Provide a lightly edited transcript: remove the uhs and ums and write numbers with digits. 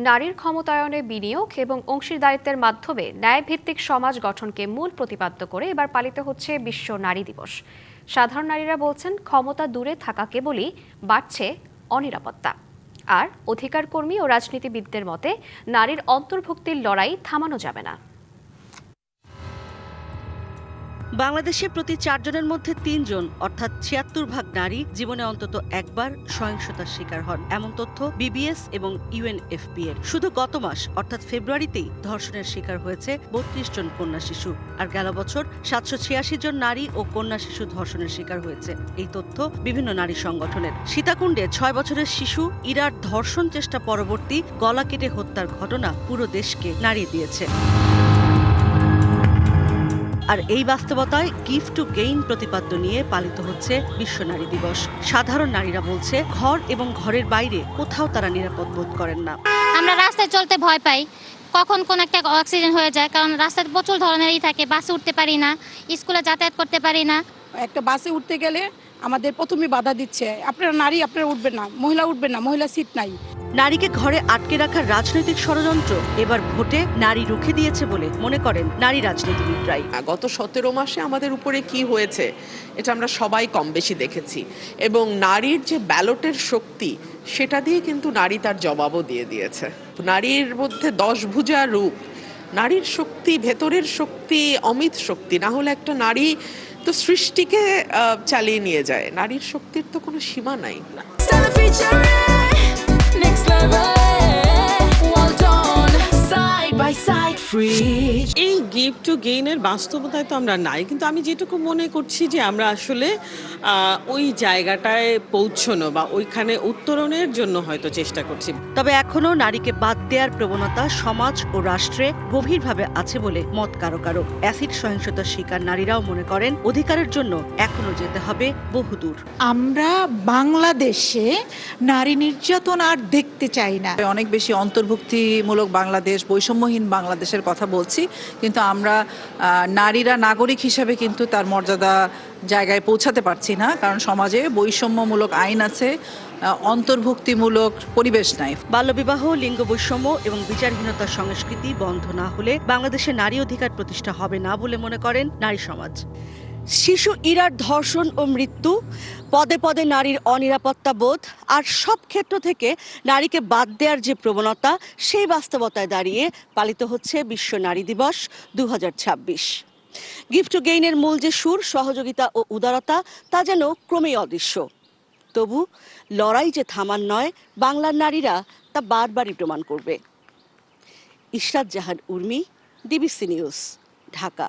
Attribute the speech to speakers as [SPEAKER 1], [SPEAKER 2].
[SPEAKER 1] নারীর ক্ষমতায়নে বিনিয়োগ এবং অংশীদারিত্বের মাধ্যমে ন্যায়ভিত্তিক সমাজ গঠনকে মূল প্রতিপাদ্য করে এবার পালিত হচ্ছে বিশ্ব নারী দিবস। সাধারণ নারীরা বলছেন, ক্ষমতা দূরে থাকা কেবলই বাড়ছে অনিরাপত্তা। আর অধিকার কর্মী ও রাজনীতিবিদদের মতে নারীর অন্তর্ভুক্তির লড়াই থামানো যাবে না।
[SPEAKER 2] বাংলাদেশে প্রতি 4 জনের মধ্যে 3 জন অর্থাৎ 76% নারী জীবনে অন্তত একবার সহিংসতার শিকার হন, এমন তথ্য বিবিএস এবং ইউএনএফপি এর। শুধু গত মাস অর্থাৎ ফেব্রুয়ারিতেই ধর্ষণের শিকার হয়েছে 32 জন কন্যা শিশু। আর গেল বছর 786 জন নারী ও কন্যা শিশু ধর্ষণের শিকার হয়েছে। এই তথ্য বিভিন্ন নারী সংগঠনের। সীতাকুণ্ডে 6 বছরের শিশু ইরার ধর্ষণ চেষ্টা পরবর্তী গলা কেটে হত্যার ঘটনা পুরো দেশকে নাড়িয়ে দিয়েছে। আর এই বাস্তবতায় গিভ টু গেইন প্রতিপাদ্য নিয়ে পালিত হচ্ছে বিশ্ব নারী দিবস। সাধারণ নারীরা বলছে, ঘর এবং ঘরের বাইরে কোথাও তারা নিরাপদ বোধ করেন না।
[SPEAKER 3] আমরা রাস্তায় চলতে ভয় পাই, কখন কোন একটা অ্যাক্সিডেন্ট হয়ে যায়, কারণ রাস্তায় প্রচুর ধরনেরই থাকে। বাসে উঠতে পারি না, স্কুলে যাতায়াত করতে পারি না।
[SPEAKER 4] একটা বাসে উঠতে গেলে আমাদের প্রথমে বাধা দিচ্ছে, আপনারা নারী, আপনারা উঠবেন না, মহিলা উঠবেন না, মহিলা সিট নাই।
[SPEAKER 2] নারীকে ঘরে আটকে রাখার রাজনৈতিক ষড়যন্ত্র এবার ভোটে নারী রুখে দিয়েছে বলে মনে করেন নারী রাজনীতিবিদরাই।
[SPEAKER 5] গত 17 মাসে আমাদের উপরে কি হয়েছে এটা আমরা সবাই কম বেশি দেখেছি, এবং নারীর যে ব্যালটের শক্তি সেটা দিয়ে কিন্তু নারী তার জবাবও দিয়ে দিয়েছে। নারীর মধ্যে 10 ভুজা রূপ, নারীর শক্তি, ভেতরের শক্তি অমিত শক্তি। না হলে একটা নারী তো সৃষ্টিকে চালিয়ে নিয়ে যায়, নারীর শক্তির তো কোনো সীমা নাই।
[SPEAKER 6] এই গিভ টু গেইনের বাস্তবতায় তো আমরা নাই, কিন্তু আমি যেটুকু মনে করছি যে আমরা আসলে ওই জায়গাটায় পৌঁছানো বা ওইখানে উত্তরণের জন্য হয়তো চেষ্টা করছি।
[SPEAKER 2] তবে এখনো নারীকে বাদ দেওয়ার প্রবণতা সমাজ ও রাষ্ট্রে গভীরভাবে আছে বলে মত কারো কারো। অ্যাসিড সহিংসতার শিকার নারীরাও মনে করেন, অধিকারের জন্য এখনো যেতে হবে বহুদূর।
[SPEAKER 7] আমরা বাংলাদেশে নারী নির্যাতন আর দেখতে চাই না।
[SPEAKER 8] অনেক বেশি অন্তর্ভুক্তিমূলক বাংলাদেশ, বৈষম্যহীন বাংলাদেশের কথা বলছি, কিন্তু আমরা নারীরা নাগরিক হিসাবে কিন্তু তার মর্যাদা জায়গায় পৌঁছাতে পারছি না, কারণ সমাজে বৈষম্যমূলক আইন আছে, অন্তর্ভুক্তিমূলক পরিবেশ নাই।
[SPEAKER 2] বাল্যবিবাহ, লিঙ্গ বৈষম্য এবং বিচারহীনতার সংস্কৃতি বন্ধ না হলে বাংলাদেশে নারী অধিকার প্রতিষ্ঠা হবে না বলে মনে করেন নারী সমাজ। শিশু ইরার ধর্ষণ ও মৃত্যু, পদে পদে নারীর অনিরাপত্তা বোধ আর সব ক্ষেত্র থেকে নারীকে বাদ দেওয়ার যে প্রবণতা, সেই বাস্তবতায় দাঁড়িয়ে পালিত হচ্ছে বিশ্ব নারী দিবস 2026। গিভ টু গেইনের মূল যে সুর, সহযোগিতা ও উদারতা, তা যেন ক্রমেই অদৃশ্য। তবু লড়াই যে থামার নয়, বাংলার নারীরা তা বারবারই প্রমাণ করবে। ইশরাত জাহান উর্মি, ডিবিসি নিউজ, ঢাকা।